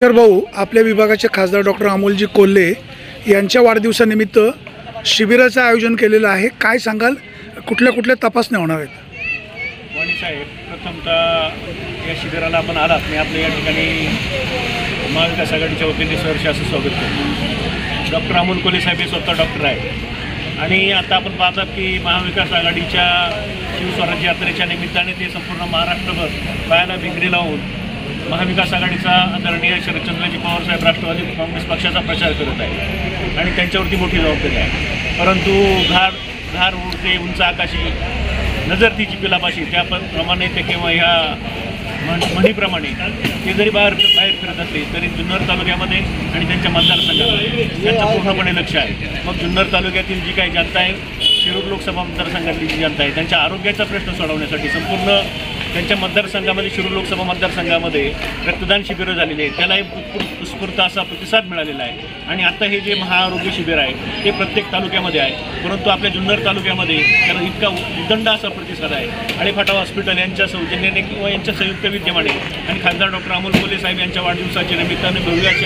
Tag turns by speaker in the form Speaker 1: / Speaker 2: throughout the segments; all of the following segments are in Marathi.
Speaker 1: तर भाऊ, आपल्या विभागाचे खासदार डॉक्टर अमोलजी कोल्हे यांच्या वाढदिवसानिमित्त शिबिराचं आयोजन केलेलं आहे। काय सांगाल, कुठल्या कुठल्या तपासण्या होणार आहेत?
Speaker 2: वाणी साहेब, प्रथमतः या शिबिराला आपण आलात मी आपल्या या ठिकाणी महाविकास आघाडीच्या वतीने सहर्ष असं स्वागत करतो। डॉक्टर अमोल कोल्हे साहेब हे स्वतः डॉक्टर आहेत आणि आता आपण पाहतात की महाविकास आघाडीच्या शिवस्वराज्य यात्रेच्या निमित्ताने ते संपूर्ण महाराष्ट्रभर पायाला भिंगरी लावून महाविकास आघाडीचा आदरणीय शरदचंद्रजी पवार साहेब राष्ट्रवादी काँग्रेस पक्षाचा प्रचार करत आहे आणि त्यांच्यावरती मोठी जबाबदारी आहे। परंतु घार उडते उंच आकाशी, नजर तिची पिलापाशी, त्याप्रमाणे ते किंवा ह्या म्हणीप्रमाणे ते जरी बाहेर फिरत असले तरी जुन्नर तालुक्यामध्ये आणि त्यांच्या मतदारसंघामध्ये त्यांचं पूर्णपणे लक्ष आहे। मग जुन्नर तालुक्यातील जी काही जनता आहे, शिरूर लोकसभा मतदारसंघातली जी जनता आहे, त्यांच्या आरोग्याचा प्रश्न सोडवण्यासाठी संपूर्ण त्यांच्या मतदारसंघामध्ये, शिरूर लोकसभा मतदारसंघामध्ये रक्तदान शिबिरं झालेली आहेत। त्याला एक उत्स्फूर्त असा प्रतिसाद मिळालेला आहे आणि आता हे जे महाआरोग्य शिबिर आहे ते प्रत्येक तालुक्यामध्ये आहे, परंतु आपल्या जुन्नर तालुक्यामध्ये त्याला इतका उदंड असा प्रतिसाद आहे। आळेफाटा हॉस्पिटल यांच्या सौजन्याने किंवा यांच्या संयुक्त विद्यमाने आणि खासदार डॉक्टर अमोल कोल्हे साहेब यांच्या वाढदिवसाच्या निमित्ताने भव्याचे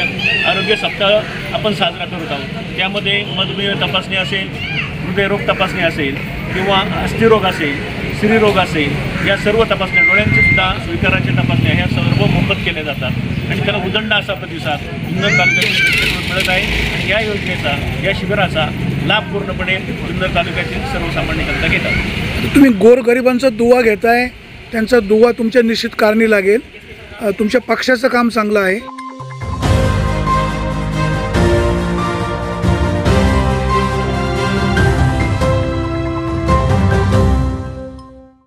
Speaker 2: आरोग्य सप्ताह आपण साजरा करत आहोत। त्यामध्ये मधुमेह तपासणी असेल, हृदयरोग तपासणी असेल किंवा अस्थिरोग असेल, स्त्रीरोग असेल, या सर्व तपासण्या, डोळ्यांचे सुद्धा विकाराच्या तपासण्या ह्या सर्व मोफत केल्या जातात आणि त्याला उदंड असा प्रतिसाद जुन्नर तालुक्यातील मिळत आहे। आणि या योजनेचा, या शिबिराचा लाभ पूर्णपणे जुन्नर तालुक्यातील सर्वसामान्य जनता घेतात।
Speaker 1: तुम्ही गोरगरिबांचा दुवा घेताय, त्यांचा दुवा तुमच्या निश्चित कारणी लागेल। तुमच्या पक्षाचं काम चांगलं आहे।